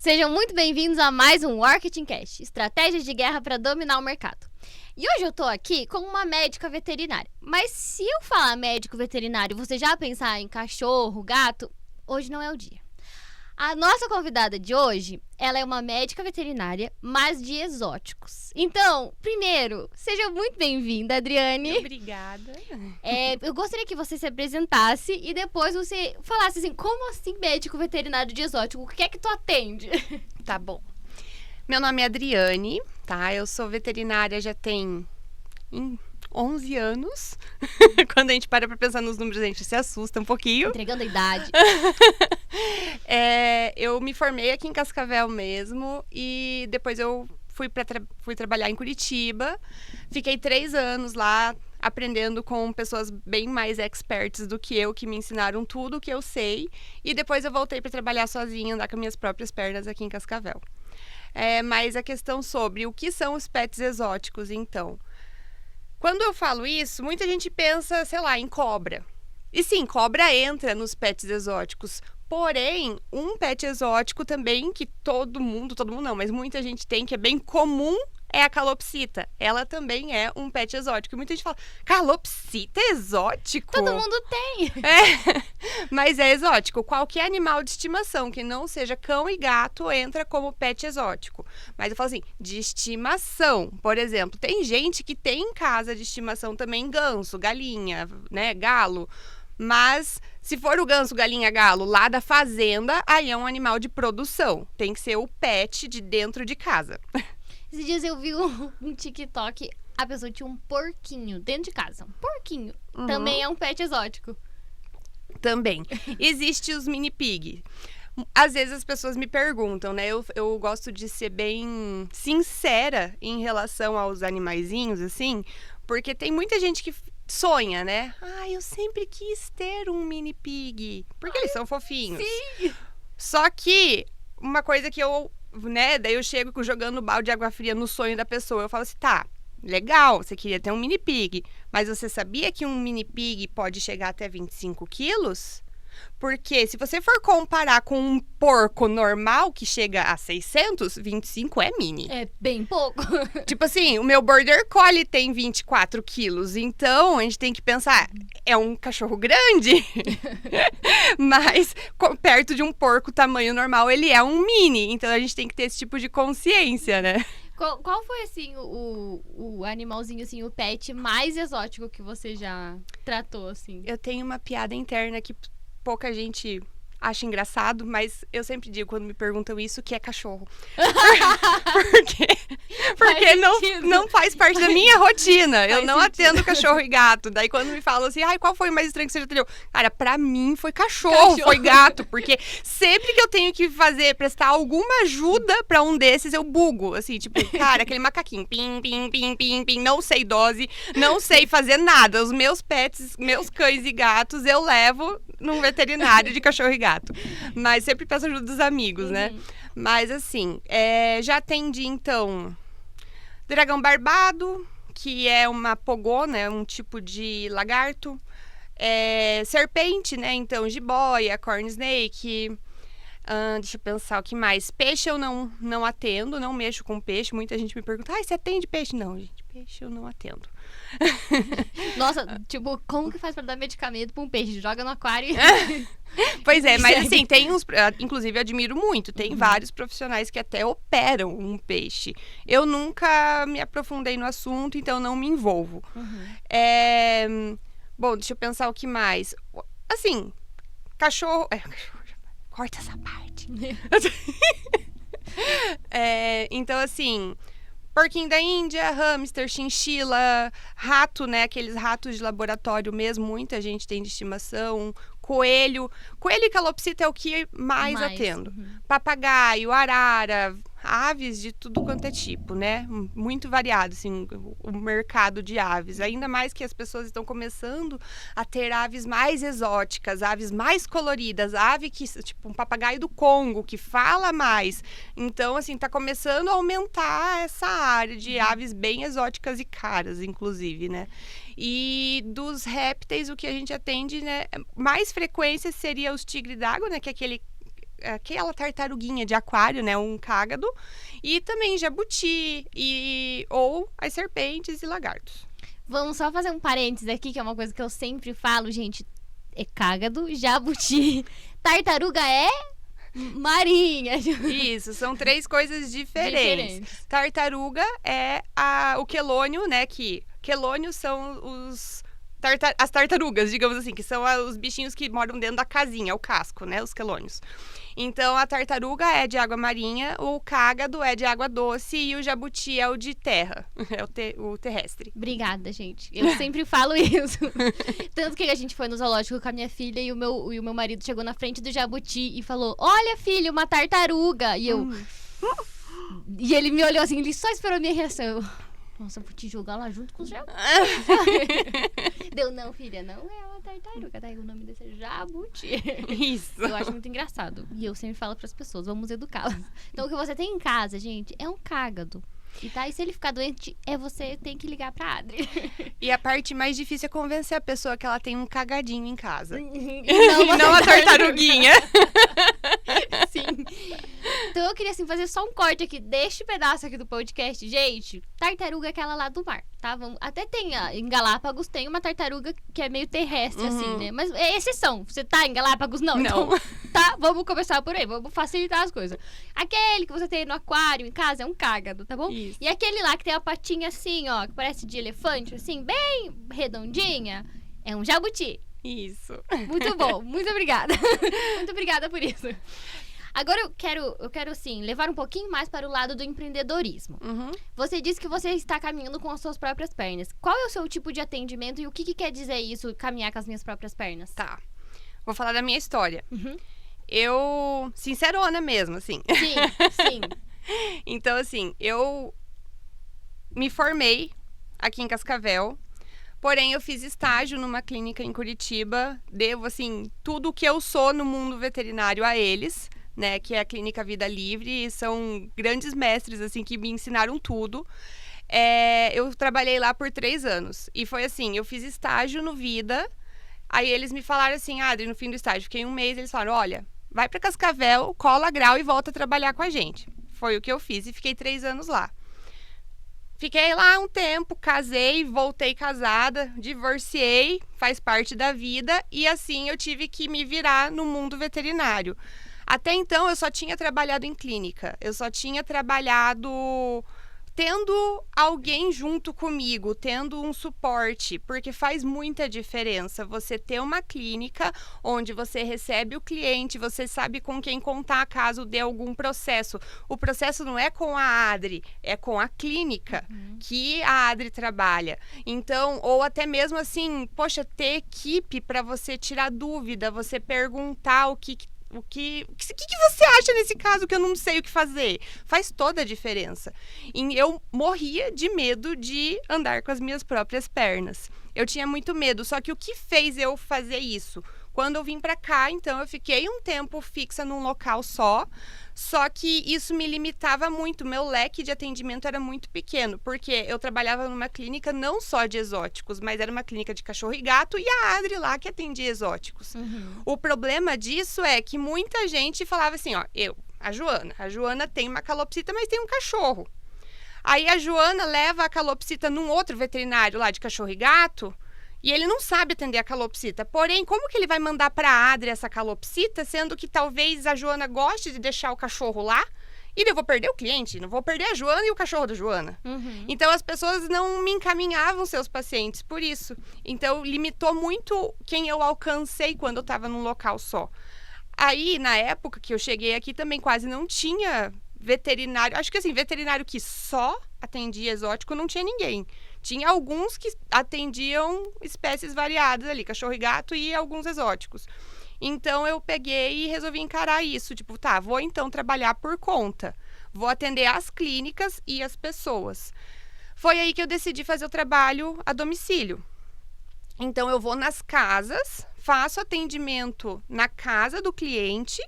Sejam muito bem-vindos a mais um Marketing Cast, estratégias de guerra para dominar o mercado. E hoje eu tô aqui com uma médica veterinária. Mas se eu falar médico veterinário, você já pensar em cachorro, gato, hoje não é o dia. A nossa convidada de hoje, ela é uma médica veterinária, mas de exóticos. Então, primeiro, seja muito bem-vinda, Adriane. Obrigada. Eu gostaria que você se apresentasse e depois você falasse assim, como assim médico veterinário de exótico? O que é que tu atende? Tá bom. Meu nome é Adriane, tá? Eu sou veterinária já tem 11 anos. Quando a gente para pra pensar nos números, a gente se assusta um pouquinho. Entregando a idade. Eu me formei aqui em Cascavel mesmo e depois eu fui trabalhar em Curitiba. Fiquei 3 anos lá aprendendo com pessoas bem mais experts do que eu, que me ensinaram tudo o que eu sei. E depois eu voltei para trabalhar sozinha, andar com minhas próprias pernas aqui em Cascavel. Mas a questão sobre o que são os pets exóticos, então. Quando eu falo isso, muita gente pensa, sei lá, em cobra. E sim, cobra entra nos pets exóticos. Porém, um pet exótico também que todo mundo não, mas muita gente tem, que é bem comum, é a calopsita. Ela também é um pet exótico. E muita gente fala, calopsita é exótico? Todo mundo tem. Mas é exótico. Qualquer animal de estimação que não seja cão e gato entra como pet exótico. Mas eu falo assim, de estimação. Por exemplo, tem gente que tem em casa de estimação também ganso, galinha, né, galo. Mas se for o ganso, galinha, galo lá da fazenda, aí é um animal de produção. Tem que ser o pet de dentro de casa. Esses dias eu vi um TikTok, a pessoa tinha um porquinho dentro de casa. Um porquinho. Uhum. Também é um pet exótico. Também. Existe os mini pig. Às vezes as pessoas me perguntam, né? Eu gosto de ser bem sincera em relação aos animaizinhos, assim, porque tem muita gente que sonha, né? Eu sempre quis ter um mini pig, porque eles são fofinhos. Sim! Só que uma coisa que daí eu chego jogando balde de água fria no sonho da pessoa. Eu falo assim, tá, legal, você queria ter um mini pig, mas você sabia que um mini pig pode chegar até 25 quilos? Porque se você for comparar com um porco normal que chega a 600, 25 é mini. É bem pouco. Tipo assim, o meu Border Collie tem 24 quilos. Então, a gente tem que pensar, é um cachorro grande. Mas, perto de um porco tamanho normal, ele é um mini. Então, a gente tem que ter esse tipo de consciência, né? Qual foi, assim, o animalzinho, assim, o pet mais exótico que você já tratou, assim? Eu tenho uma piada interna que pouca gente acha engraçado, mas eu sempre digo quando me perguntam isso que é cachorro. Porque não faz parte da minha rotina. Eu não atendo cachorro e gato. Daí quando me falam assim, qual foi o mais estranho que você já atendeu? Cara, pra mim foi cachorro, foi gato. Porque sempre que eu tenho que prestar alguma ajuda pra um desses, eu bugo. Assim, tipo, cara, aquele macaquinho, pim, pim, pim, pim, pim, não sei dose, não sei fazer nada. Os meus pets, meus cães e gatos, eu levo num veterinário de cachorro e gato. Mas sempre peço ajuda dos amigos, né? Mas assim, já atendi então dragão barbado, que é uma pogona, um tipo de lagarto. Serpente, né? Então, jiboia, corn snake. Deixa eu pensar o que mais. Peixe eu não atendo, não mexo com peixe. Muita gente me pergunta, você atende peixe? Não, gente, peixe eu não atendo. Nossa, tipo, como que faz pra dar medicamento pra um peixe? Joga no aquário. Pois é, mas assim, tem uns, inclusive eu admiro muito, tem vários profissionais que até operam um peixe. Eu nunca me aprofundei no assunto, então não me envolvo. Bom, deixa eu pensar o que mais. Assim, cachorro... Corta essa parte. Então, assim... Porquinho da Índia, hamster, chinchila, rato, né? Aqueles ratos de laboratório mesmo, muita gente tem de estimação. Coelho. Coelho e calopsita é o que mais atendo. Papagaio, arara, aves de tudo quanto é tipo, né? Muito variado, assim, o mercado de aves. Ainda mais que as pessoas estão começando a ter aves mais exóticas, aves mais coloridas, ave que, tipo, um papagaio do Congo, que fala mais. Então, assim, tá começando a aumentar essa área de aves bem exóticas e caras, inclusive, né? E dos répteis, o que a gente atende, né? Mais frequência seria os tigres d'água, né? Que é aquele aquela tartaruguinha de aquário, né? Um cágado. E também jabuti, ou as serpentes e lagartos. Vamos só fazer um parênteses aqui, que é uma coisa que eu sempre falo, gente. É cágado, jabuti, tartaruga é marinha. Isso, são 3 coisas diferentes. Tartaruga é o quelônio, né? Quelônio são as tartarugas, digamos assim, que são os bichinhos que moram dentro da casinha, o casco, né? Os quelônios. Então, a tartaruga é de água marinha, o cágado é de água doce e o jabuti é o de terra, é o terrestre. Obrigada, gente. Eu sempre falo isso. Tanto que a gente foi no zoológico com a minha filha e o meu marido chegou na frente do jabuti e falou: olha, filho, uma tartaruga. E eu... E ele me olhou assim, ele só esperou a minha reação. Eu... Nossa, vou te jogar lá junto com os jabuti. Deu, não, filha, não é uma tartaruga, tá? O nome desse é jabuti. Isso. Eu acho muito engraçado. E eu sempre falo pras pessoas, vamos educá-las. Então, o que você tem em casa, gente, é um cágado. E se ele ficar doente, você tem que ligar pra Adri. E a parte mais difícil é convencer a pessoa que ela tem um cagadinho em casa. E não a tartaruguinha. Sim. Então eu queria assim fazer só um corte aqui deste pedaço aqui do podcast. Gente, tartaruga é aquela lá do mar, tá? Até tem em Galápagos tem uma tartaruga que é meio terrestre, assim, né? Mas é exceção. Você tá em Galápagos? Não. Então, tá? Vamos começar por aí. Vamos facilitar as coisas. Aquele que você tem no aquário em casa é um cágado, tá bom? Isso. E aquele lá que tem a patinha assim, ó, que parece de elefante, assim, bem redondinha, é um jabuti. Isso. Muito bom, muito obrigada. Muito obrigada por isso. Agora eu quero assim, levar um pouquinho mais para o lado do empreendedorismo. Você disse que você está caminhando com as suas próprias pernas. Qual é o seu tipo de atendimento e o que quer dizer isso, caminhar com as minhas próprias pernas? Tá. Vou falar da minha história. Eu, sincerona mesmo, assim. Sim. Então, assim, eu me formei aqui em Cascavel. Porém, eu fiz estágio numa clínica em Curitiba. Devo, assim, tudo o que eu sou no mundo veterinário a eles, né? Que é a Clínica Vida Livre. E são grandes mestres, assim, que me ensinaram tudo. Eu trabalhei lá por 3 anos. E foi assim, eu fiz estágio no Vida. Aí eles me falaram assim, Adri, no fim do estágio, fiquei 1 mês. Eles falaram, olha, vai pra Cascavel, cola grau e volta a trabalhar com a gente. Foi o que eu fiz e fiquei 3 anos lá. Fiquei lá um tempo, casei, voltei casada, divorciei, faz parte da vida. E assim eu tive que me virar no mundo veterinário. Até então eu só tinha trabalhado em clínica. Eu só tinha trabalhado tendo alguém junto comigo, tendo um suporte, porque faz muita diferença você ter uma clínica onde você recebe o cliente, você sabe com quem contar caso dê algum processo. O processo não é com a Adri, é com a clínica que a Adri trabalha. Então, ou até mesmo assim, poxa, ter equipe para você tirar dúvida, você perguntar o que você acha nesse caso que eu não sei o que fazer? Faz toda a diferença. E eu morria de medo de andar com as minhas próprias pernas. Eu tinha muito medo, só que o que fez eu fazer isso? Quando eu vim pra cá, então, eu fiquei um tempo fixa num local só que isso me limitava muito, meu leque de atendimento era muito pequeno, porque eu trabalhava numa clínica não só de exóticos, mas era uma clínica de cachorro e gato e a Adri lá que atendia exóticos. O problema disso é que muita gente falava assim, ó, a Joana tem uma calopsita, mas tem um cachorro. Aí a Joana leva a calopsita num outro veterinário lá de cachorro e gato, e ele não sabe atender a calopsita. Porém, como que ele vai mandar para a Adri essa calopsita, sendo que talvez a Joana goste de deixar o cachorro lá? E eu vou perder o cliente, não vou perder a Joana e o cachorro da Joana. Então, as pessoas não me encaminhavam seus pacientes por isso. Então, limitou muito quem eu alcancei quando eu estava num local só. Aí, na época que eu cheguei aqui, também quase não tinha veterinário. Acho que assim, veterinário que só atendia exótico, não tinha ninguém. Tinha alguns que atendiam espécies variadas ali, cachorro e gato e alguns exóticos. Então, eu peguei e resolvi encarar isso. Tipo, tá, vou então trabalhar por conta. Vou atender as clínicas e as pessoas. Foi aí que eu decidi fazer o trabalho a domicílio. Então, eu vou nas casas, faço atendimento na casa do cliente,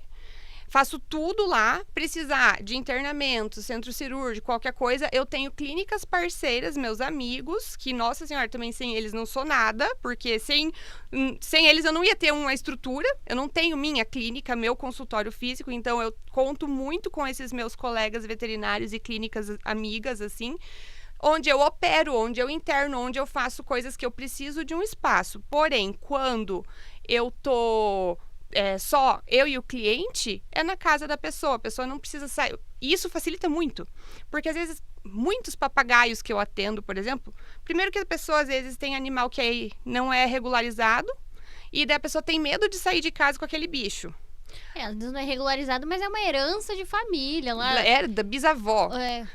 Faço tudo lá. Precisar de internamento, centro cirúrgico, qualquer coisa, eu tenho clínicas parceiras, meus amigos, que, nossa senhora, também sem eles não sou nada, porque sem eles eu não ia ter uma estrutura. Eu não tenho minha clínica, meu consultório físico, então eu conto muito com esses meus colegas veterinários e clínicas amigas, assim, onde eu opero, onde eu interno, onde eu faço coisas que eu preciso de um espaço. Porém, quando eu tô só eu e o cliente, é na casa da pessoa. A pessoa não precisa sair. E isso facilita muito. Porque, às vezes, muitos papagaios que eu atendo, por exemplo, primeiro que a pessoa, às vezes, tem animal que não é regularizado, e daí a pessoa tem medo de sair de casa com aquele bicho. Às vezes não é regularizado, mas é uma herança de família lá. É, da bisavó.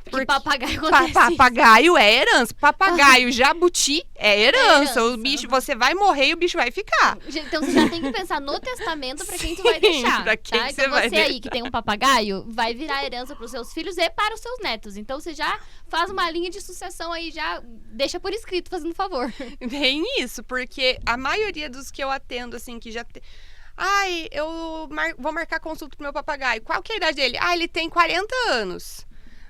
Porque papagaio acontece papagaio é herança. Papagaio, jabuti é herança. O bicho, você vai morrer e o bicho vai ficar. Então você já tem que pensar no testamento pra quem tu vai deixar. Pra quem tá? você então vai você aí que tem um papagaio, vai virar herança pros seus filhos e para os seus netos. Então você já faz uma linha de sucessão aí, já deixa por escrito, fazendo favor. Bem isso, porque a maioria dos que eu atendo, assim, que já... eu vou marcar consulta pro meu papagaio. Qual que é a idade dele? Ele tem 40 anos.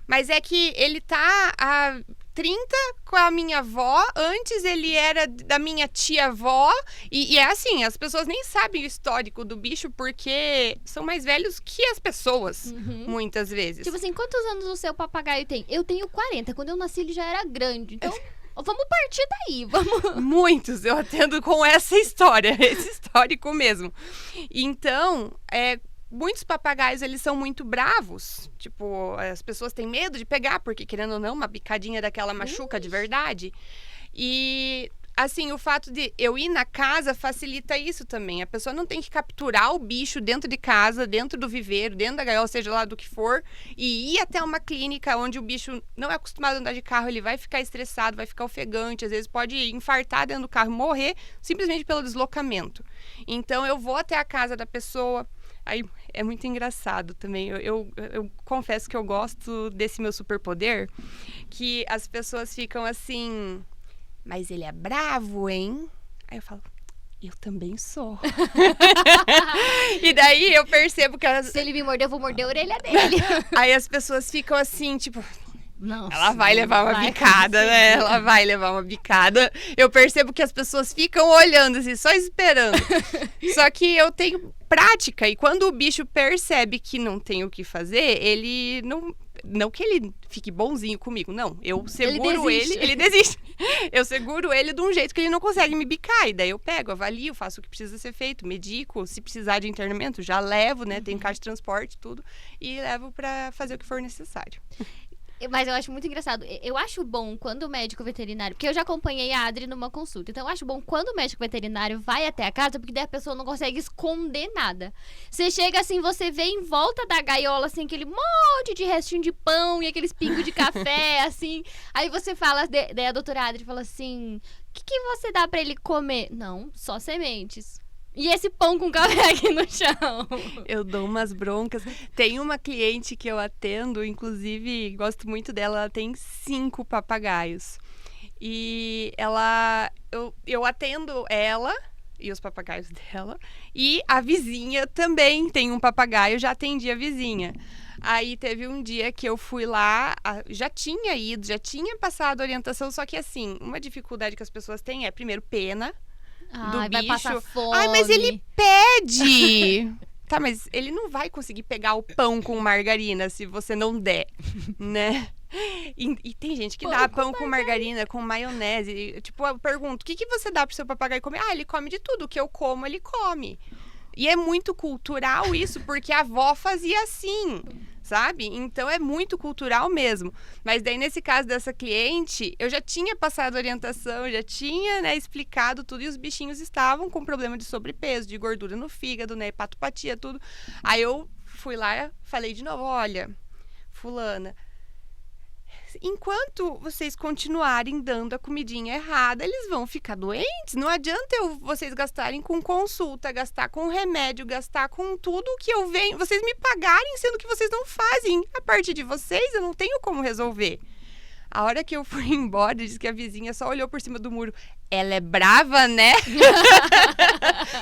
Mas é que ele tá há 30 com a minha avó. Antes ele era da minha tia-avó. E é assim, as pessoas nem sabem o histórico do bicho porque são mais velhos que as pessoas, muitas vezes. Tipo assim, quantos anos o seu papagaio tem? Eu tenho 40. Quando eu nasci ele já era grande. Então... vamos partir daí, vamos. Muitos, eu atendo com essa história, esse histórico mesmo. Então, muitos papagaios, eles são muito bravos. Tipo, as pessoas têm medo de pegar, porque querendo ou não, uma bicadinha daquela machuca de verdade. E... assim, o fato de eu ir na casa facilita isso também. A pessoa não tem que capturar o bicho dentro de casa, dentro do viveiro, dentro da gaiola, seja lá do que for, e ir até uma clínica onde o bicho não é acostumado a andar de carro, ele vai ficar estressado, vai ficar ofegante, às vezes pode infartar dentro do carro, morrer simplesmente pelo deslocamento. Então, eu vou até a casa da pessoa. Aí é muito engraçado também. Eu confesso que eu gosto desse meu superpoder, que as pessoas ficam assim... mas ele é bravo, hein? Aí eu falo, eu também sou. E daí eu percebo que se ele me morder, eu vou morder a orelha dele. Aí as pessoas ficam assim, tipo... Nossa, ela vai levar uma bicada, né? Ela vai levar uma bicada. Eu percebo que as pessoas ficam olhando assim, só esperando. Só que eu tenho prática. E quando o bicho percebe que não tem o que fazer, ele não... não que ele fique bonzinho comigo, não. Eu seguro ele desiste. Eu seguro ele de um jeito que ele não consegue me bicar. E daí eu pego, avalio, faço o que precisa ser feito, medico. Se precisar de internamento, já levo, né? Tem caixa de transporte, tudo. E levo pra fazer o que for necessário. Mas eu acho muito engraçado. Eu acho bom quando o médico veterinário... porque eu já acompanhei a Adri numa consulta. Então, eu acho bom quando o médico veterinário vai até a casa, porque daí a pessoa não consegue esconder nada. Você chega assim, você vê em volta da gaiola, assim, aquele monte de restinho de pão e aqueles pingos de café, assim. Aí você fala... daí a doutora Adri fala assim... o que você dá pra ele comer? Não, só sementes. E esse pão com café aqui no chão? Eu dou umas broncas. Tem uma cliente que eu atendo, inclusive, gosto muito dela, ela tem 5 papagaios. E eu atendo ela e os papagaios dela. E a vizinha também tem um papagaio, já atendi a vizinha. Aí teve um dia que eu fui lá, já tinha ido, já tinha passado a orientação, só que assim, uma dificuldade que as pessoas têm é, primeiro, pena. Do bicho. Vai passar fome. Mas ele pede. Tá, mas ele não vai conseguir pegar o pão com margarina se você não der, né? E tem gente que dá pão com margarina, com maionese. Tipo, eu pergunto, o que você dá pro seu papagaio comer? Ele come de tudo. O que eu como, ele come. E é muito cultural isso, porque a avó fazia assim, sabe? Então é muito cultural mesmo. Mas daí, nesse caso dessa cliente, eu já tinha passado orientação, já tinha, né, explicado tudo, e os bichinhos estavam com problema de sobrepeso, de gordura no fígado, né, hepatopatia, tudo. Aí eu fui lá, falei de novo, olha, fulana, enquanto vocês continuarem dando a comidinha errada, eles vão ficar doentes. Não adianta vocês gastarem com consulta, gastar com remédio, gastar com tudo que eu venho. Vocês me pagarem, sendo que vocês não fazem. A parte de vocês, eu não tenho como resolver. A hora que eu fui embora, disse que a vizinha só olhou por cima do muro. Ela é brava, né?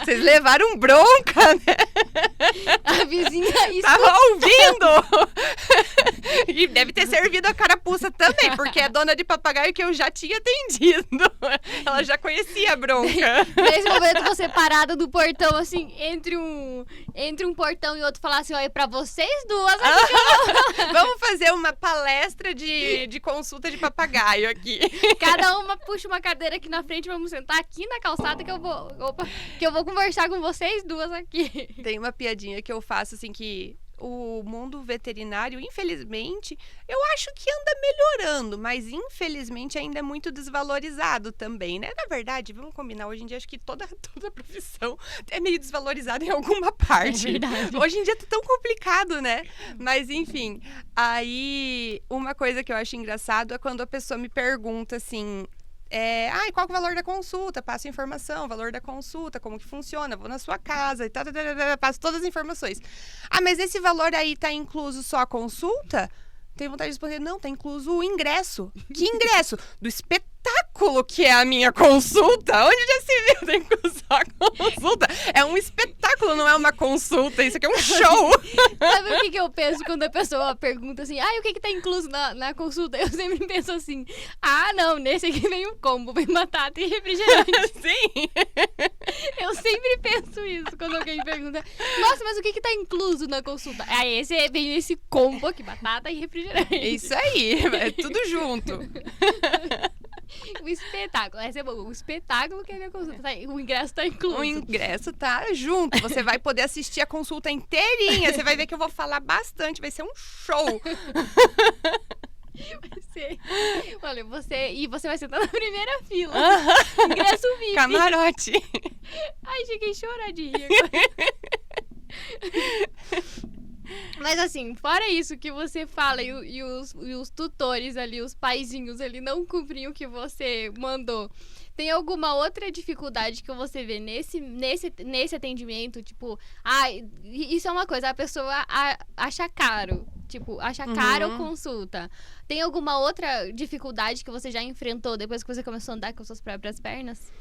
Vocês levaram bronca, né? A vizinha tava ouvindo! E deve ter servido a carapuça também, porque é dona de papagaio que eu já tinha atendido. Ela já conhecia a bronca. Nesse momento, você parada do portão, assim, entre um portão e outro, falar assim, olha, pra vocês duas... Vamos fazer uma palestra de consulta de papagaio aqui. Cada uma puxa uma cadeira aqui na frente, vamos sentar aqui na calçada que eu vou conversar com vocês duas aqui. Tem uma piadinha que eu faço, assim, que o mundo veterinário, infelizmente, eu acho que anda melhorando, mas infelizmente ainda é muito desvalorizado também, né? Na verdade, vamos combinar, hoje em dia acho que toda profissão é meio desvalorizada em alguma parte. É verdade. Hoje em dia tá tão complicado, né? Mas enfim, aí uma coisa que eu acho engraçado é quando a pessoa me pergunta assim... qual que é o valor da consulta? Passo informação, valor da consulta, como que funciona, vou na sua casa e tal, passo todas as informações. Mas esse valor aí tá incluso só a consulta? Tenho vontade de responder, não, tá incluso o ingresso. Que ingresso? Do espetáculo que é a minha consulta. Onde já se viu? Tem incluso a consulta. É um espetáculo, não é uma consulta. Isso aqui é um show. Sabe o que eu penso quando a pessoa pergunta assim, o que tá incluso na consulta? Eu sempre penso assim, não, nesse aqui vem um combo, vem batata e refrigerante. Sim. Eu sempre penso isso quando alguém pergunta, nossa, mas o que tá incluso na consulta? Vem esse combo aqui, batata e refrigerante. Isso aí, é tudo junto. O espetáculo, esse é bom. O espetáculo que é a minha consulta. O ingresso tá incluso. O ingresso tá junto. Você vai poder assistir a consulta inteirinha. Você vai ver que eu vou falar bastante. Vai ser um show. Vai ser. Olha, você vai sentar na primeira fila. Ingresso VIP. Camarote. Ai, cheguei a chorar de rir agora. Mas assim, fora isso que você fala e os tutores ali, os paizinhos ali não cumpriam o que você mandou, tem alguma outra dificuldade que você vê nesse atendimento? Tipo, isso é uma coisa, a pessoa acha caro. Tipo, acha caro consulta. Tem alguma outra dificuldade que você já enfrentou depois que você começou a andar com suas próprias pernas?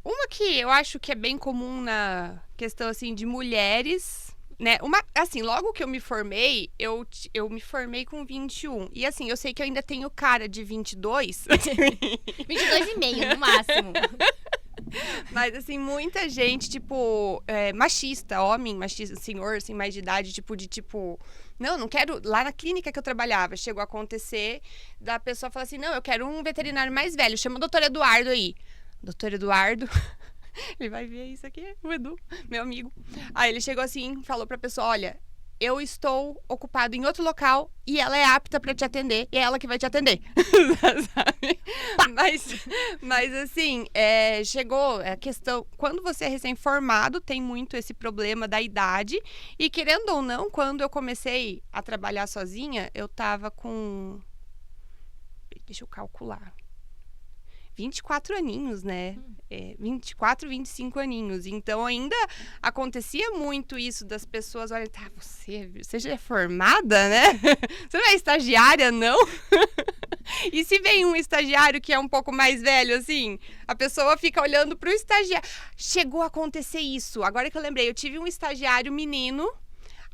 Uma que eu acho que é bem comum na questão, assim, de mulheres, né? Assim, logo que eu me formei, eu me formei com 21. E, assim, eu sei que eu ainda tenho cara de 22. 22,5 no máximo. Mas, assim, muita gente, tipo, machista, homem machista, senhor, assim, mais de idade, não quero... Lá na clínica que eu trabalhava, chegou a acontecer da pessoa falar assim, não, eu quero um veterinário mais velho, chama o doutor Eduardo aí. Doutor Eduardo, ele vai ver isso aqui, o Edu, meu amigo. Aí ele chegou assim, falou pra pessoa, olha, eu estou ocupado em outro local e ela é apta pra te atender e é ela que vai te atender. Sabe? Mas assim, chegou a questão, quando você é recém-formado, tem muito esse problema da idade e querendo ou não, quando eu comecei a trabalhar sozinha, eu tava com, deixa eu calcular, 24 aninhos, né? 24, 25 aninhos. Então, ainda acontecia muito isso das pessoas. Olha, você já é formada, né? Você não é estagiária, não? E se vem um estagiário que é um pouco mais velho, assim, a pessoa fica olhando pro estagiário. Chegou a acontecer isso. Agora que eu lembrei, eu tive um estagiário menino.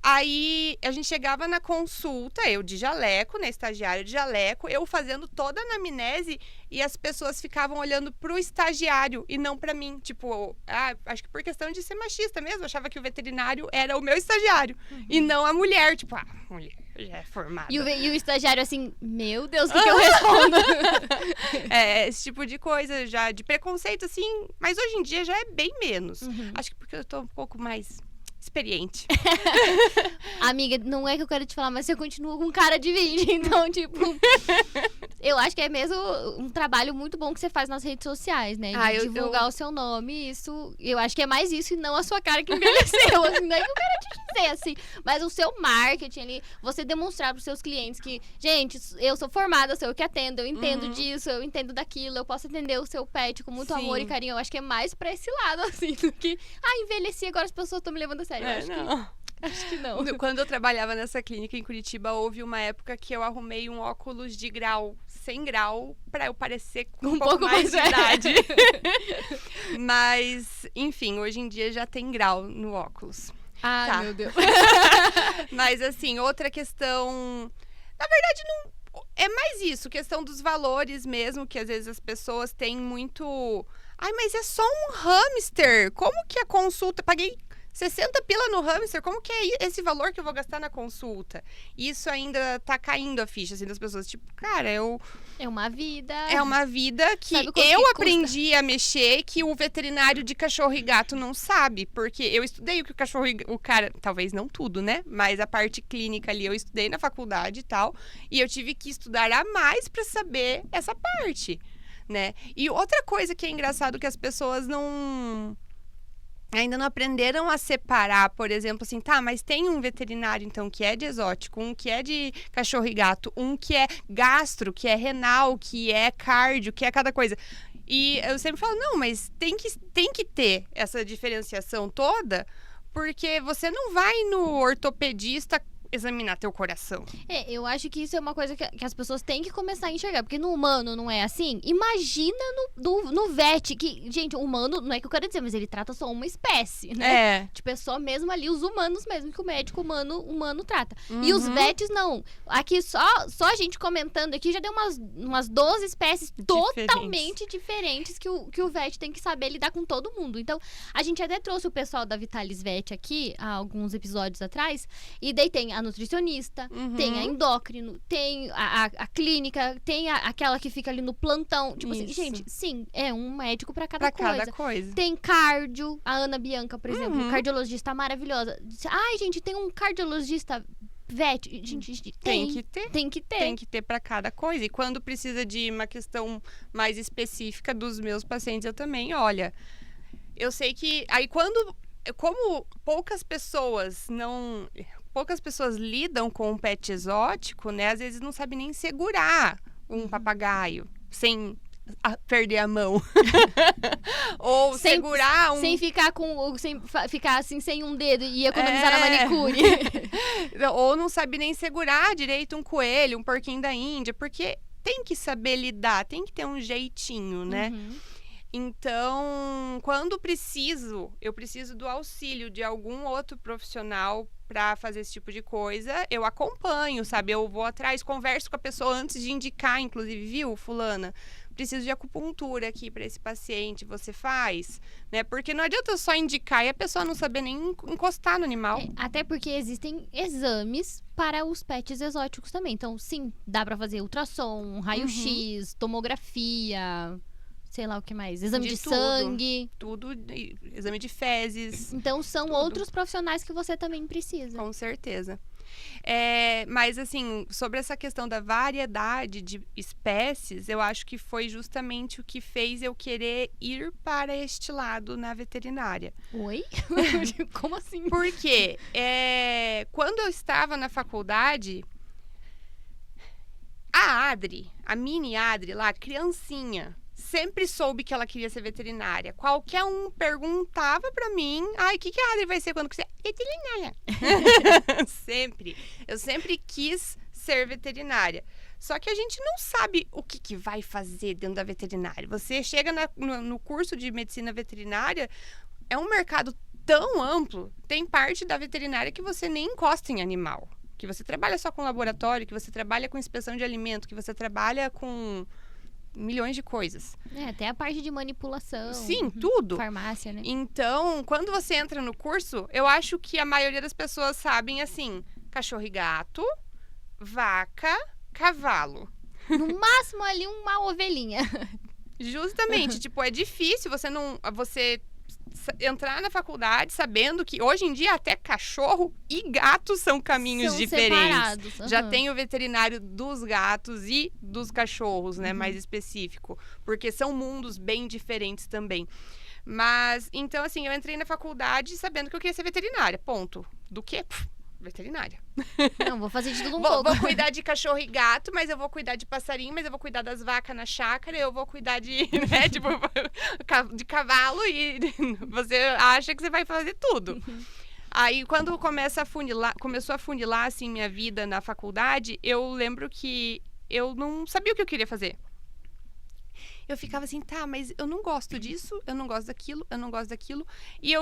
Aí a gente chegava na consulta, eu de jaleco, né, estagiário de jaleco, eu fazendo toda a anamnese e as pessoas ficavam olhando pro estagiário e não pra mim. Tipo, acho que por questão de ser machista mesmo, achava que o veterinário era o meu estagiário e não a mulher. Tipo, a mulher já é formada. E o estagiário assim, meu Deus, o que eu respondo? Esse tipo de coisa já, de preconceito assim, mas hoje em dia já é bem menos. Acho que porque eu tô um pouco mais... experiente. Amiga, não é que eu quero te falar, mas você continua com cara de 20. Então, tipo, eu acho que é mesmo um trabalho muito bom que você faz nas redes sociais, né? De divulgar o seu nome. Isso, eu acho que é mais isso e não a sua cara que envelheceu. Assim, não é que eu quero te dizer, assim. Mas o seu marketing ali, você demonstrar pros seus clientes que, gente, eu sou formada, sou eu que atendo, eu entendo disso, eu entendo daquilo, eu posso atender o seu pet com muito amor e carinho. Eu acho que é mais pra esse lado, assim, do que, envelheci, agora as pessoas estão me levando a sério. sério. Acho que não. Quando eu trabalhava nessa clínica em Curitiba, houve uma época que eu arrumei um óculos de grau, 100 grau, pra eu parecer com um pouco mais de idade. Mas, enfim, hoje em dia já tem grau no óculos. Ah, meu Deus. Mas, assim, outra questão... Na verdade, não... É mais isso, questão dos valores mesmo, que às vezes as pessoas têm muito... Ai, mas é só um hamster. Como que a consulta... Paguei 60 pila no hamster, como que é esse valor que eu vou gastar na consulta? Isso ainda tá caindo a ficha, assim, das pessoas. Tipo, cara, É uma vida. É uma vida que eu aprendi a mexer, que o veterinário de cachorro e gato não sabe. Porque eu estudei o que o cara... Talvez não tudo, né? Mas a parte clínica ali, eu estudei na faculdade e tal. E eu tive que estudar a mais pra saber essa parte, né? E outra coisa que é engraçado que as pessoas ainda não aprenderam a separar, por exemplo, assim, tá, mas tem um veterinário, então, que é de exótico, um que é de cachorro e gato, um que é gastro, que é renal, que é cardio, que é cada coisa. E eu sempre falo, não, mas tem que ter essa diferenciação toda, porque você não vai no ortopedista examinar teu coração. Eu acho que isso é uma coisa que as pessoas têm que começar a enxergar, porque no humano não é assim. Imagina no vet, que, gente, o humano, não é que eu quero dizer, mas ele trata só uma espécie, né? Tipo, é só mesmo ali os humanos mesmo, que o médico humano trata. E os vets, não. Aqui, só a gente comentando aqui, já deu umas 12 espécies totalmente diferentes que o vet tem que saber lidar com todo mundo. Então, a gente até trouxe o pessoal da Vitalis Vet aqui, há alguns episódios atrás, e daí tem a nutricionista, tem a endócrino, tem a clínica, tem aquela que fica ali no plantão. Tipo assim, gente, sim, é um médico pra cada coisa. Tem cardio, a Ana Bianca, por exemplo, cardiologista maravilhosa. Ai, gente, tem um cardiologista vet. Gente, tem que ter. Tem que ter pra cada coisa. E quando precisa de uma questão mais específica dos meus pacientes, eu também, olha, eu sei que aí como poucas pessoas lidam com um pet exótico, né? Às vezes não sabe nem segurar um papagaio sem perder a mão. Ou segurar um... Sem ficar assim, sem um dedo e economizar na manicure. Ou não sabe nem segurar direito um coelho, um porquinho da Índia, porque tem que saber lidar, tem que ter um jeitinho, né? Então, quando eu preciso do auxílio de algum outro profissional para fazer esse tipo de coisa, eu acompanho, sabe? Eu vou atrás, converso com a pessoa antes de indicar, inclusive, viu, fulana? Preciso de acupuntura aqui para esse paciente, você faz, né? Porque não adianta eu só indicar e a pessoa não saber nem encostar no animal. Até porque existem exames para os pets exóticos também. Então, sim, dá para fazer ultrassom, raio-x, tomografia... Sei lá o que mais. Exame de sangue. Tudo, exame de fezes. Então, são outros profissionais que você também precisa. Com certeza. Mas, assim, sobre essa questão da variedade de espécies, eu acho que foi justamente o que fez eu querer ir para este lado na veterinária. Oi? Como assim? Porque quando eu estava na faculdade, a mini Adri lá, criancinha, sempre soube que ela queria ser veterinária. Qualquer um perguntava pra mim, o que a Adri vai ser quando quiser? Veterinária. Sempre. Eu sempre quis ser veterinária. Só que a gente não sabe o que vai fazer dentro da veterinária. Você chega no curso de medicina veterinária, é um mercado tão amplo, tem parte da veterinária que você nem encosta em animal. Que você trabalha só com laboratório, que você trabalha com inspeção de alimento, que você trabalha com... milhões de coisas. Até a parte de manipulação. Sim, tudo. Farmácia, né? Então, quando você entra no curso, eu acho que a maioria das pessoas sabem, assim, cachorro e gato, vaca, cavalo. No máximo ali uma ovelhinha. Justamente, tipo, é difícil você entrar na faculdade sabendo que hoje em dia até cachorro e gato são caminhos diferentes. Separados. Já tem o veterinário dos gatos e dos cachorros, né, mais específico, porque são mundos bem diferentes também. Mas, então, assim, eu entrei na faculdade sabendo que eu queria ser veterinária, ponto. Do quê? Veterinária. Não, vou fazer de tudo pouco. Vou cuidar de cachorro e gato, mas eu vou cuidar de passarinho, mas eu vou cuidar das vacas na chácara, eu vou cuidar de, né, tipo, de cavalo e você acha que você vai fazer tudo. Aí, quando começou a funilar, assim, minha vida na faculdade, eu lembro que eu não sabia o que eu queria fazer. Eu ficava assim, tá, mas eu não gosto disso, eu não gosto daquilo, eu não gosto daquilo. E eu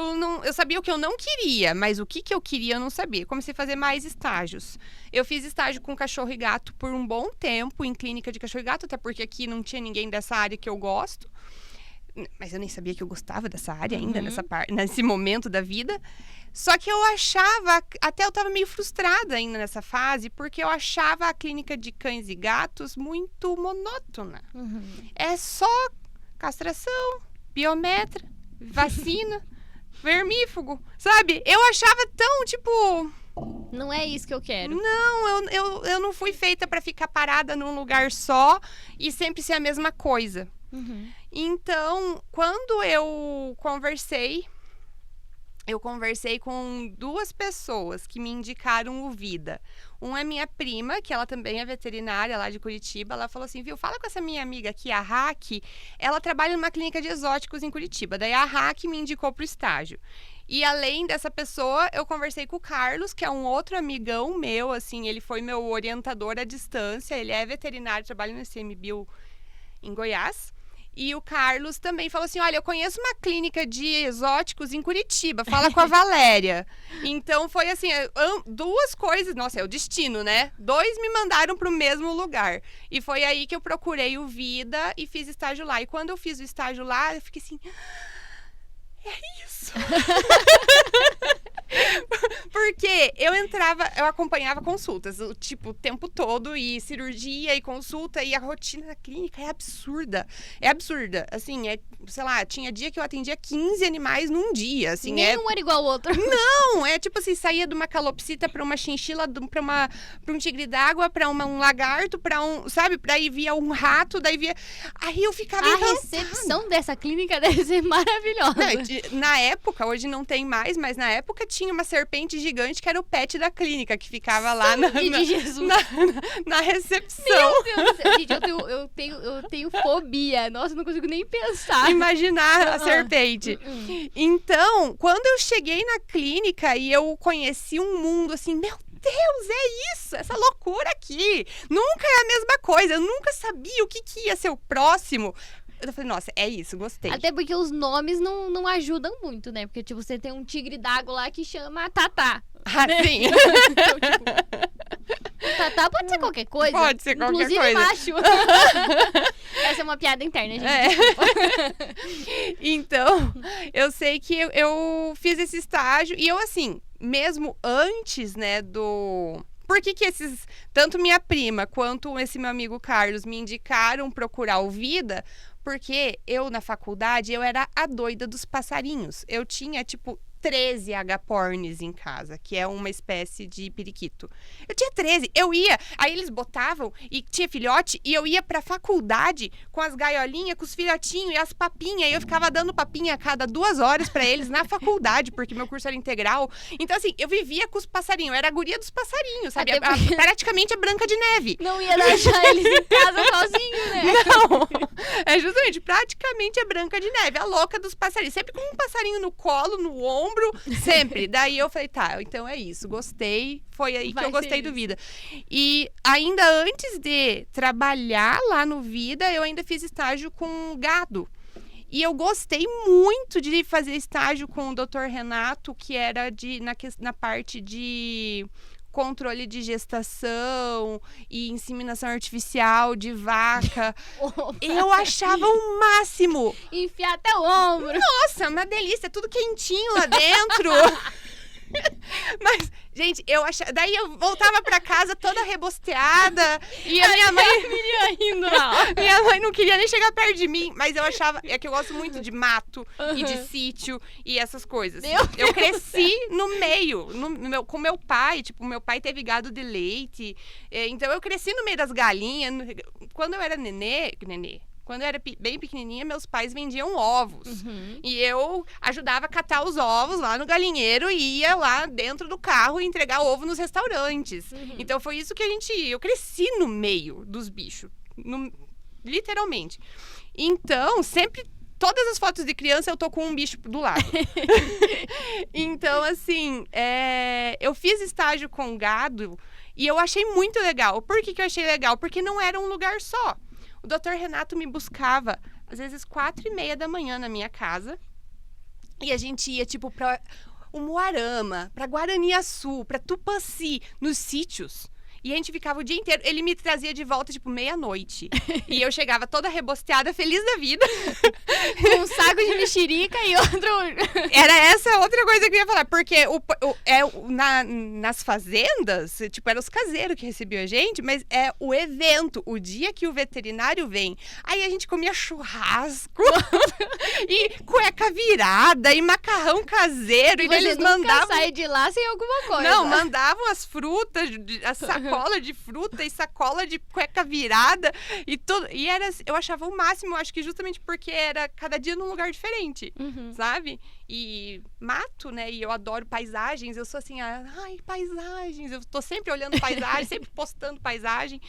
sabia o que eu não queria, mas o que eu queria eu não sabia. Comecei a fazer mais estágios. Eu fiz estágio com cachorro e gato por um bom tempo, em clínica de cachorro e gato, até porque aqui não tinha ninguém dessa área que eu gosto. Mas eu nem sabia que eu gostava dessa área ainda, nesse momento da vida. Só que eu achava, até eu estava meio frustrada ainda nessa fase, porque eu achava a clínica de cães e gatos muito monótona. É só castração, biometra, vacina, vermífugo, sabe? Eu achava tão, tipo... Não é isso que eu quero. Não, eu não fui feita para ficar parada num lugar só e sempre ser a mesma coisa. Então, quando eu conversei com 2 pessoas que me indicaram o Vida. Uma é minha prima, que ela também é veterinária lá de Curitiba. Ela falou assim, viu, fala com essa minha amiga aqui, a Raque. Ela trabalha numa clínica de exóticos em Curitiba. Daí a Raque me indicou pro estágio. E além dessa pessoa, eu conversei com o Carlos, que é um outro amigão meu, assim, ele foi meu orientador à distância. Ele é veterinário, trabalha no ICMBio em Goiás. E o Carlos também falou assim, olha, eu conheço uma clínica de exóticos em Curitiba, fala com a Valéria. Então, foi assim, 2 coisas, nossa, é o destino, né? 2 me mandaram para o mesmo lugar. E foi aí que eu procurei o Vida e fiz estágio lá. E quando eu fiz o estágio lá, eu fiquei assim, é isso. Porque eu acompanhava consultas, tipo, o tempo todo, e cirurgia, e consulta, e a rotina da clínica é absurda. É absurda. Assim, sei lá, tinha dia que eu atendia 15 animais num dia, assim. Nenhum era igual ao outro. Não, é tipo assim, saía de uma calopsita pra uma chinchila, pra um tigre d'água, pra um lagarto, sabe? Daí via um rato, daí via... Aí eu ficava encantada. A recepção dessa clínica deve ser maravilhosa. Não, na época, hoje não tem mais, mas na época tinha uma serpente gigante que era o pet da clínica, que ficava lá na recepção. Meu Deus do céu. Gente, eu tenho fobia. Nossa, eu não consigo nem pensar. Imaginar a serpente. Então, quando eu cheguei na clínica e eu conheci um mundo assim, meu Deus, é isso, essa loucura aqui. Nunca é a mesma coisa, eu nunca sabia o que ia ser o próximo. Eu falei, nossa, é isso, gostei. Até porque os nomes não ajudam muito, né? Porque, tipo, você tem um tigre d'água lá que chama Tatá. Ah, né? Sim. Então, tipo, Tatá pode ser qualquer coisa. Pode ser qualquer inclusive coisa. Macho. Essa é uma piada interna, gente. Então, eu sei que eu fiz esse estágio e eu, assim, mesmo antes, né, Por que tanto minha prima quanto esse meu amigo Carlos me indicaram procurar o Vida? Porque eu, na faculdade, eu era a doida dos passarinhos. Eu tinha, tipo, 13 agapornis em casa, que é uma espécie de periquito. Eu tinha 13, aí eles botavam e tinha filhote, e eu ia pra faculdade com as gaiolinhas, com os filhotinhos e as papinhas, e eu ficava dando papinha a cada 2 horas pra eles na faculdade, porque meu curso era integral. Então, assim, eu vivia com os passarinhos, eu era a guria dos passarinhos, sabe? Praticamente a Branca de Neve. Não ia deixar eles em casa sozinhos, né? Não, é justamente praticamente a Branca de Neve, a louca dos passarinhos, sempre com um passarinho no colo, no ombro, sempre. Daí eu falei, tá, então é isso, gostei. Foi aí que eu gostei do Vida. E ainda antes de trabalhar lá no Vida, eu ainda fiz estágio com gado. E eu gostei muito de fazer estágio com o Dr. Renato, que era na parte de controle de gestação e inseminação artificial de vaca. Eu achava o máximo. Enfiar até o ombro. Nossa, uma delícia, tudo quentinho lá dentro. Mas, gente, eu achava... Daí eu voltava pra casa toda rebosteada. E a minha mãe... Minha mãe não queria nem chegar perto de mim. Mas eu achava... É que eu gosto muito de mato e de sítio e essas coisas. Eu cresci no meio, com meu pai. Tipo, meu pai teve gado de leite. Então, eu cresci no meio das galinhas. Quando eu era Quando eu era bem pequenininha, meus pais vendiam ovos. E eu ajudava a catar os ovos lá no galinheiro e ia lá dentro do carro e entregar ovo nos restaurantes. Então, foi isso que eu cresci no meio dos bichos. Literalmente. Então, sempre todas as fotos de criança eu tô com um bicho do lado. Então, assim, eu fiz estágio com gado e eu achei muito legal. Por que eu achei legal? Porque não era um lugar só. O Dr. Renato me buscava, às vezes, 4:30 da manhã na minha casa. E a gente ia, tipo, pra Umuarama, pra Guaraniaçu, pra Tupanci, nos sítios. E a gente ficava o dia inteiro. Ele me trazia de volta, tipo, meia-noite. E eu chegava toda rebosteada, feliz da vida. Com um saco de mexerica e outro... Era essa outra coisa que eu ia falar. Porque nas fazendas, tipo, eram os caseiros que recebiam a gente. Mas é o evento, o dia que o veterinário vem. Aí a gente comia churrasco. E cueca virada, e macarrão caseiro. E eles mandavam... sair de lá sem alguma coisa. Não, mandavam as frutas, a sacola de fruta e sacola de cueca virada e tudo. E era, eu achava o máximo, acho que justamente porque era cada dia num lugar diferente, sabe? E mato, né? E eu adoro paisagens. Eu sou assim, ai, paisagens. Eu tô sempre olhando paisagem, sempre postando paisagem.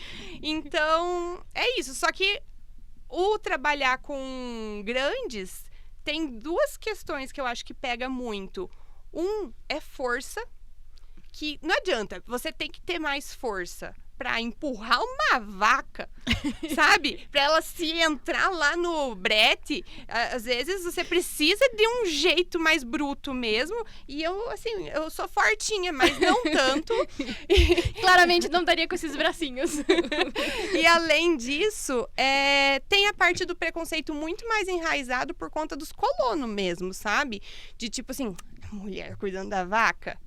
Então, é isso. Só que o trabalhar com grandes tem duas questões que eu acho que pega muito. Um é força, que não adianta, você tem que ter mais força pra empurrar uma vaca, sabe? Pra ela se entrar lá no brete. Às vezes você precisa de um jeito mais bruto mesmo. E eu, assim, eu sou fortinha, mas não tanto. Claramente não estaria com esses bracinhos. E além disso, tem a parte do preconceito muito mais enraizado por conta dos colonos mesmo, sabe? De tipo assim, mulher cuidando da vaca.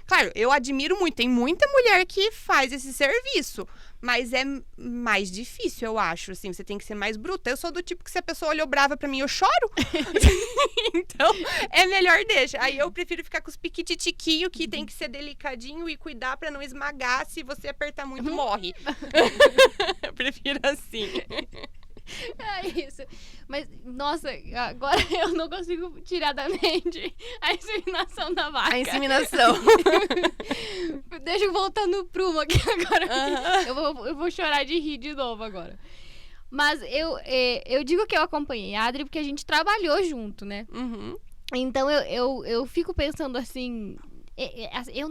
Claro, eu admiro muito, tem muita mulher que faz esse serviço, mas é mais difícil, eu acho, assim, você tem que ser mais bruta. Eu sou do tipo que se a pessoa olhou brava pra mim, eu choro. Então, é melhor deixa. Aí eu prefiro ficar com os piquititiquinhos, que tem que ser delicadinho e cuidar pra não esmagar. Se você apertar muito, morre. Eu prefiro assim. É isso. Mas, nossa, agora eu não consigo tirar da mente a inseminação da vaca. A inseminação. Deixa eu voltar no prumo aqui agora. Eu vou chorar de rir de novo agora. Mas eu digo que eu acompanhei a Adri porque a gente trabalhou junto, né? Então eu fico pensando assim, eu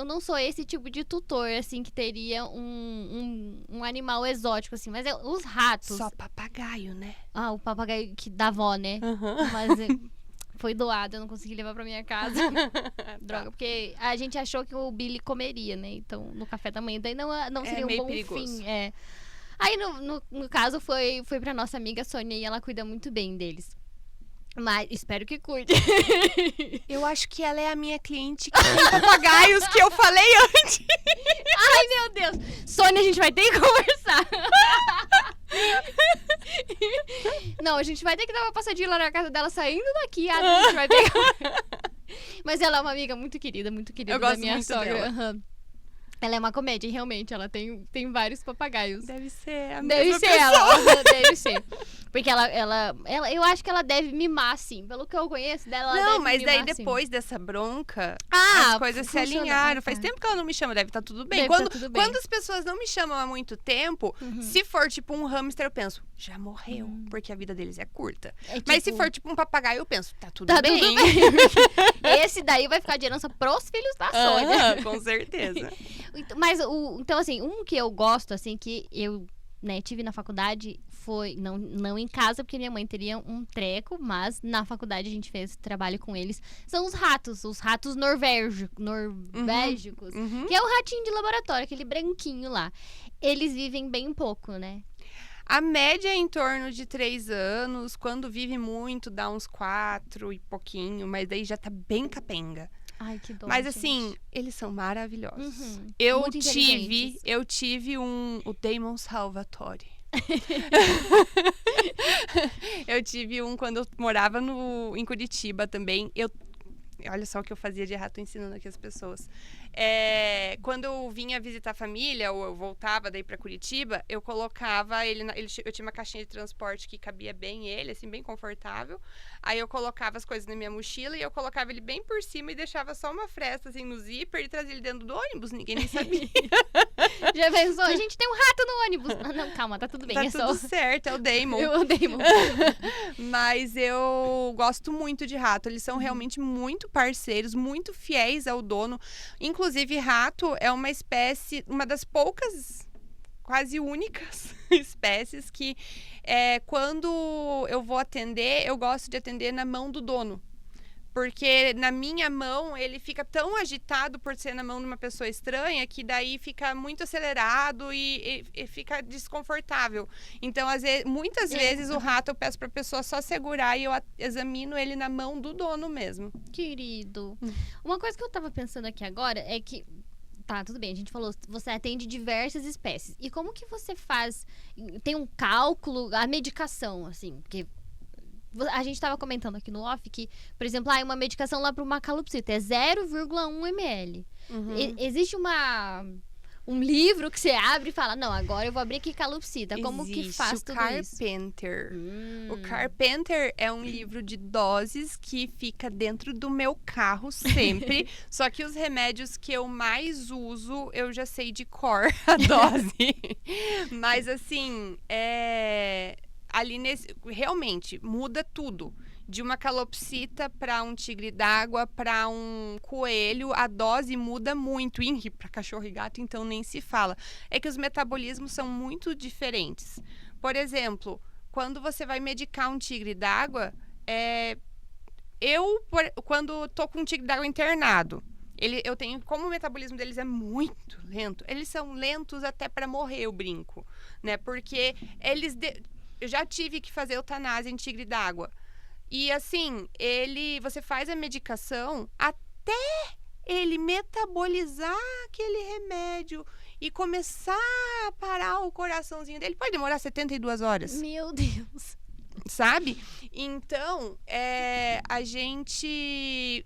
não sou esse tipo de tutor, assim, que teria um animal exótico, assim. Mas os ratos... Só papagaio, né? Ah, o papagaio da avó, né? Mas foi doado, eu não consegui levar pra minha casa. Droga, porque a gente achou que o Billy comeria, né? Então, no café da manhã, daí não seria um bom perigoso. fim. Aí, no caso, foi pra nossa amiga Sônia e ela cuida muito bem deles. Mas espero que cuide. Eu acho que ela é a minha cliente que tem papagaios que eu falei antes. Ai, meu Deus. Sônia, a gente vai ter que conversar. Não, a gente vai ter que dar uma passadinha lá na casa dela saindo daqui. A gente vai ter que... Mas ela é uma amiga muito querida Eu da gosto minha muito sogra. dela. Ela é uma comédia, realmente. Ela tem vários papagaios. Deve ser a Deve mesma ser pessoa. ela. Deve ser. Porque ela, eu acho que ela deve mimar, sim. Pelo que eu conheço dela, ela Não, deve mas mimar, daí depois dessa bronca, Ah, as coisas se funcionou. alinharam. Ah, Faz tá. tempo que ela não me chama, deve estar tudo bem. Deve Quando, tá tudo bem. quando as pessoas não me chamam há muito tempo, se for tipo um hamster, eu penso, já morreu, porque a vida deles é curta. Mas se for tipo um papagaio, eu penso, tá tudo bem. Tudo bem. Esse daí vai ficar de herança pros filhos da Sônia. Com certeza. Mas, então, assim, um que eu gosto, assim, que eu, né, tive na faculdade foi, não em casa, porque minha mãe teria um treco, mas na faculdade a gente fez trabalho com eles. São os ratos norvégicos, que é o ratinho de laboratório, aquele branquinho lá. Eles vivem bem pouco, né? A média é em torno de 3 anos. Quando vive muito, dá uns 4 e pouquinho, mas daí já tá bem capenga. Ai, que dó, Mas gente. assim, eles são maravilhosos. Muito inteligentes. Eu tive o Damon Salvatore. Eu tive um quando eu morava em Curitiba também. Olha só o que eu fazia de rato ensinando aqui as pessoas. Quando eu vinha visitar a família, ou eu voltava daí pra Curitiba, eu colocava ele, eu tinha uma caixinha de transporte que cabia bem ele, assim, bem confortável. Aí eu colocava as coisas na minha mochila e eu colocava ele bem por cima e deixava só uma fresta, assim, no zíper e trazia ele dentro do ônibus, ninguém nem sabia. Já pensou? A gente tem um rato no ônibus. Não, calma, tá tudo bem. Tá tudo certo, é o Damon. Eu o Damon. Mas eu gosto muito de rato. Eles são realmente muito parceiros, muito fiéis ao dono. Inclusive, rato é uma espécie, uma das poucas, quase únicas espécies que quando eu vou atender, eu gosto de atender na mão do dono. Porque na minha mão, ele fica tão agitado por ser na mão de uma pessoa estranha que daí fica muito acelerado e fica desconfortável. Então, muitas vezes, o rato eu peço pra pessoa só segurar e eu examino ele na mão do dono mesmo. Querido. Uma coisa que eu tava pensando aqui agora é que... Tá, tudo bem, a gente falou, você atende diversas espécies. E como que você faz? Tem um cálculo, a medicação, assim, porque... A gente estava comentando aqui no off que, por exemplo, uma medicação lá para uma calopsita é 0,1 ml. Existe um livro que você abre e fala, não, agora eu vou abrir aqui calopsita. Como que faz tudo isso? Carpenter. O Carpenter é um livro de doses que fica dentro do meu carro sempre. Só que os remédios que eu mais uso, eu já sei de cor a dose. Mas assim, ali realmente muda tudo. De uma calopsita para um tigre d'água, para um coelho, a dose muda muito. E para cachorro e gato, então nem se fala. É que os metabolismos são muito diferentes. Por exemplo, quando você vai medicar um tigre d'água, quando tô com um tigre d'água internado, eu tenho, como o metabolismo deles é muito lento, eles são lentos até para morrer, eu brinco, né? Porque eu já tive que fazer eutanásia em tigre d'água. E assim, você faz a medicação até ele metabolizar aquele remédio e começar a parar o coraçãozinho dele. Pode demorar 72 horas. Meu Deus. Sabe? Então,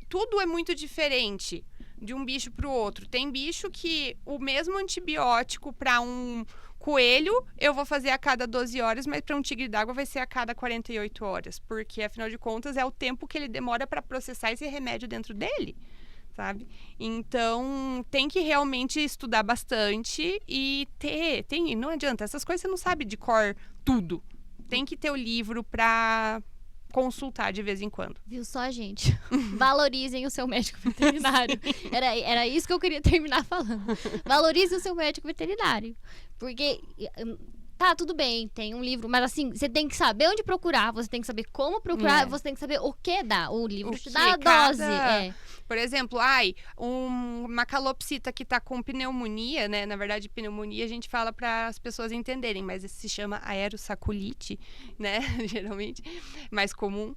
tudo é muito diferente de um bicho para o outro. Tem bicho que o mesmo antibiótico para um coelho eu vou fazer a cada 12 horas, mas para um tigre d'água vai ser a cada 48 horas, porque afinal de contas é o tempo que ele demora para processar esse remédio dentro dele, sabe? Então tem que realmente estudar bastante e não adianta, essas coisas você não sabe de cor tudo. Tem que ter o livro para consultar de vez em quando. Viu só, gente? Valorizem o seu médico veterinário. Era isso que eu queria terminar falando. Valorize o seu médico veterinário. Porque, tá, tudo bem, tem um livro, mas assim, você tem que saber onde procurar, você tem que saber como procurar, você tem que saber o que dá. O livro te dá a dose. Por exemplo, uma calopsita que tá com pneumonia, né? Na verdade, pneumonia a gente fala para as pessoas entenderem, mas isso se chama aerossaculite, né? Geralmente, mais comum.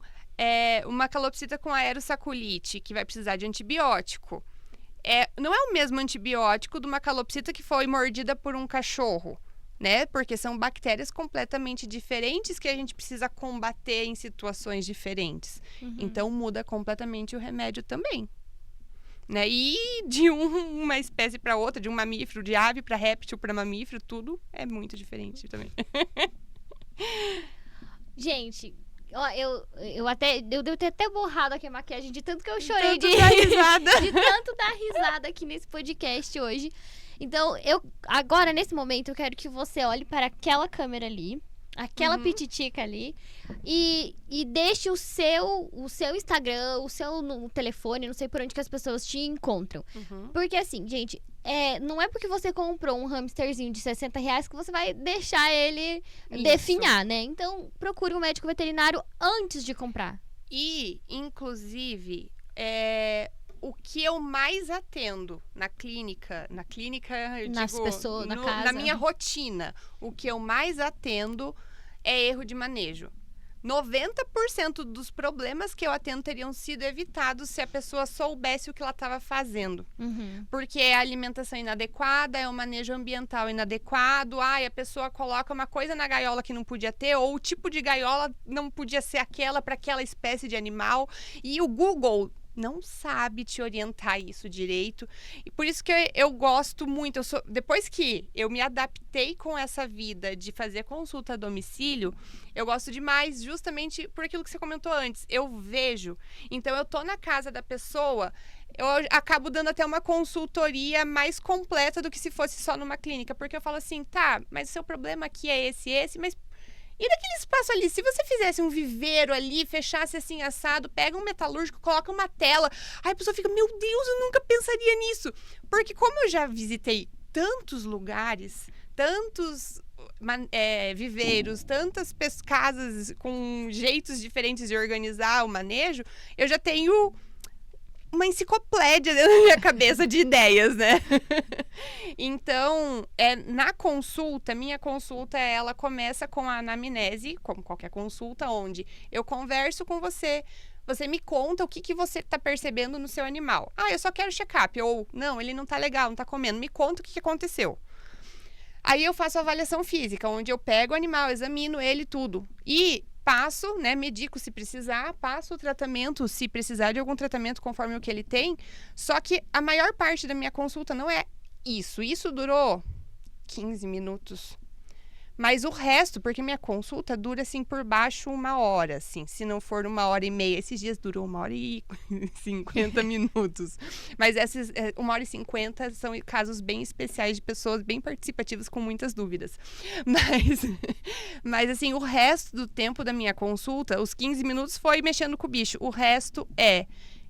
Uma calopsita com aerossaculite, que vai precisar de antibiótico. Não é o mesmo antibiótico de uma calopsita que foi mordida por um cachorro, né? Porque são bactérias completamente diferentes que a gente precisa combater em situações diferentes. Então, muda completamente o remédio também. Né? E de uma espécie para outra, de um mamífero, de ave para réptil para mamífero, tudo é muito diferente também. Gente, ó, eu devo ter até borrado aqui a maquiagem de tanto que eu chorei de dar risada. de tanto dar risada aqui nesse podcast hoje. Então, agora, nesse momento, eu quero que você olhe para aquela câmera ali, aquela pititica ali, e deixe o seu Instagram, o seu telefone, não sei por onde que as pessoas te encontram. Porque assim, gente, não é porque você comprou um hamsterzinho de R$60 que você vai deixar ele definhar, né? Então, procure um médico veterinário antes de comprar. E, inclusive, o que eu mais atendo na clínica, eu nas digo, pessoas, na casa. Na minha rotina, o que eu mais atendo é erro de manejo. 90% dos problemas que eu atendo teriam sido evitados se a pessoa soubesse o que ela estava fazendo. Porque é a alimentação inadequada, é o manejo ambiental inadequado, a pessoa coloca uma coisa na gaiola que não podia ter, ou o tipo de gaiola não podia ser aquela para aquela espécie de animal. E o Google não sabe te orientar isso direito. E por isso que eu gosto muito. Depois que eu me adaptei com essa vida de fazer consulta a domicílio, eu gosto demais, justamente por aquilo que você comentou antes. Eu vejo. Então, eu tô na casa da pessoa, eu acabo dando até uma consultoria mais completa do que se fosse só numa clínica. Porque eu falo assim, tá, mas o seu problema aqui é esse, mas... E naquele espaço ali, se você fizesse um viveiro ali, fechasse assim assado, pega um metalúrgico, coloca uma tela, aí a pessoa fica, meu Deus, eu nunca pensaria nisso. Porque como eu já visitei tantos lugares, tantos viveiros, tantas casas com jeitos diferentes de organizar o manejo, eu já tenho uma enciclopédia dentro da minha cabeça de ideias, né? Então, na consulta, minha consulta, ela começa com a anamnese, como qualquer consulta, onde eu converso com você, você me conta o que você está percebendo no seu animal. Ah, eu só quero check-up, ou não, ele não tá legal, não tá comendo, me conta o que aconteceu. Aí eu faço a avaliação física, onde eu pego o animal, examino ele, tudo. E passo, né, medico se precisar, passo o tratamento, se precisar de algum tratamento conforme o que ele tem. Só que a maior parte da minha consulta não é isso. Isso durou 15 minutos. Mas o resto, porque minha consulta dura, assim, por baixo 1 hora, assim. Se não for 1h30, esses dias durou 1h50 minutos. Mas essas 1h50 são casos bem especiais de pessoas bem participativas com muitas dúvidas. Mas assim, o resto do tempo da minha consulta, os 15 minutos foi mexendo com o bicho. O resto é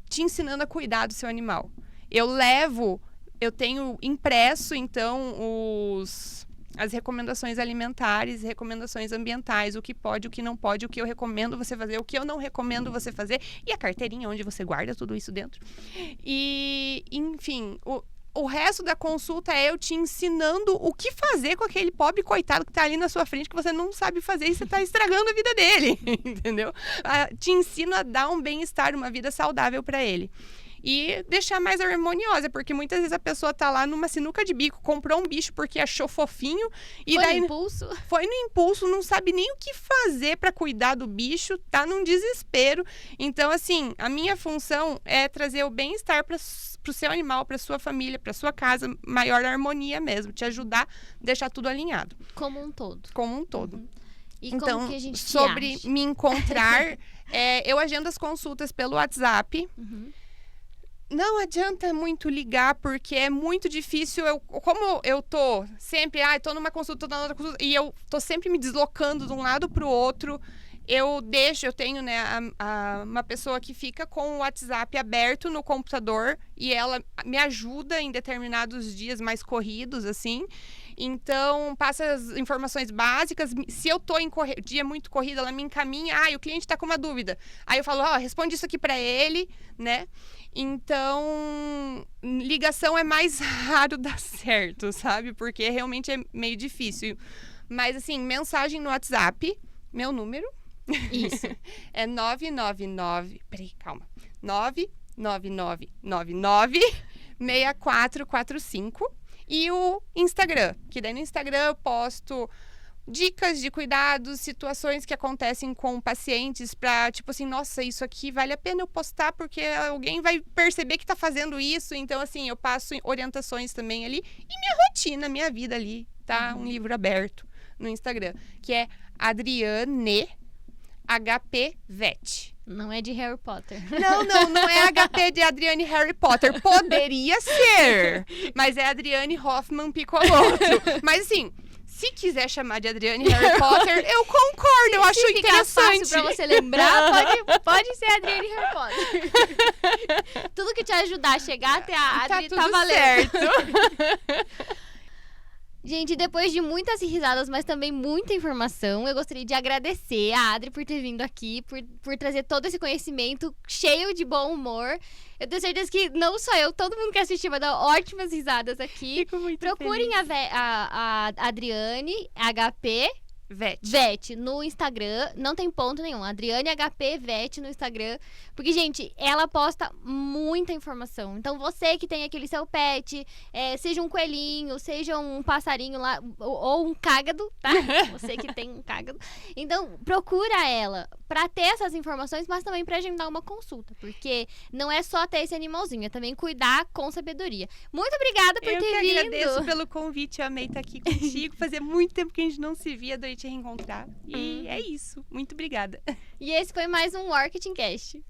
te ensinando a cuidar do seu animal. Eu tenho impresso, então, as recomendações alimentares, recomendações ambientais, o que pode, o que não pode, o que eu recomendo você fazer, o que eu não recomendo você fazer, e a carteirinha onde você guarda tudo isso dentro. E, enfim, o resto da consulta é eu te ensinando o que fazer com aquele pobre coitado que tá ali na sua frente, que você não sabe fazer e você tá estragando a vida dele, entendeu? Te ensino a dar um bem-estar, uma vida saudável para ele. E deixar mais harmoniosa, porque muitas vezes a pessoa tá lá numa sinuca de bico, comprou um bicho porque achou fofinho. E foi daí, no impulso? Foi no impulso, não sabe nem o que fazer para cuidar do bicho, tá num desespero. Então, assim, a minha função é trazer o bem-estar pro seu animal, pra sua família, pra sua casa, maior harmonia mesmo, te ajudar a deixar tudo alinhado. Como um todo. Como um todo. Uhum. E então, como que a gente sobre me encontrar, eu agendo as consultas pelo WhatsApp. Uhum. Não adianta muito ligar, porque é muito difícil. Como eu tô sempre, tô numa consulta, tô na outra consulta, e eu tô sempre me deslocando de um lado pro outro, eu tenho, né, uma pessoa que fica com o WhatsApp aberto no computador e ela me ajuda em determinados dias mais corridos, assim. Então, passa as informações básicas. Se eu tô em dia muito corrido, ela me encaminha. O cliente tá com uma dúvida. Aí eu falo, responde isso aqui para ele, né? Então, ligação é mais raro dar certo, sabe? Porque realmente é meio difícil. Mas, assim, mensagem no WhatsApp, meu número. Isso. É 999... Peraí, calma. 99999-6445. E o Instagram, que daí no Instagram eu posto dicas de cuidados, situações que acontecem com pacientes pra, tipo assim, nossa, isso aqui vale a pena eu postar porque alguém vai perceber que tá fazendo isso. Então, assim, eu passo orientações também ali. E minha rotina, minha vida ali, tá? Um livro aberto no Instagram, que é Adriane HP Vet. Não é de Harry Potter. Não é HP de Adriane Harry Potter. Poderia ser, mas é Adriane Hoffman Piccolotto. Mas assim, se quiser chamar de Adriane Harry Potter, eu concordo, eu acho interessante. Se ficar fácil pra você lembrar, pode ser Adriane Harry Potter. Tudo que te ajudar a chegar até a Adri tá valendo. Certo. Gente, depois de muitas risadas, mas também muita informação, eu gostaria de agradecer a Adri por ter vindo aqui, por trazer todo esse conhecimento cheio de bom humor. Eu tenho certeza que não só eu, todo mundo que assistiu vai dar ótimas risadas aqui. Fico muito Procurem feliz. a Adriane, HP Vete no Instagram, não tem ponto nenhum. Adriane HP Vete no Instagram. Porque, gente, ela posta muita informação. Então, você que tem aquele seu pet, seja um coelhinho, seja um passarinho lá, ou um cágado, tá? Você que tem um cágado. Então, procura ela pra ter essas informações, mas também pra agendar uma consulta. Porque não é só ter esse animalzinho, é também cuidar com sabedoria. Muito obrigada por ter vindo. Eu que agradeço pelo convite, eu amei estar aqui contigo. Fazia muito tempo que a gente não se via, adorei te reencontrar. E é isso. Muito obrigada. E esse foi mais um Marketing Cast.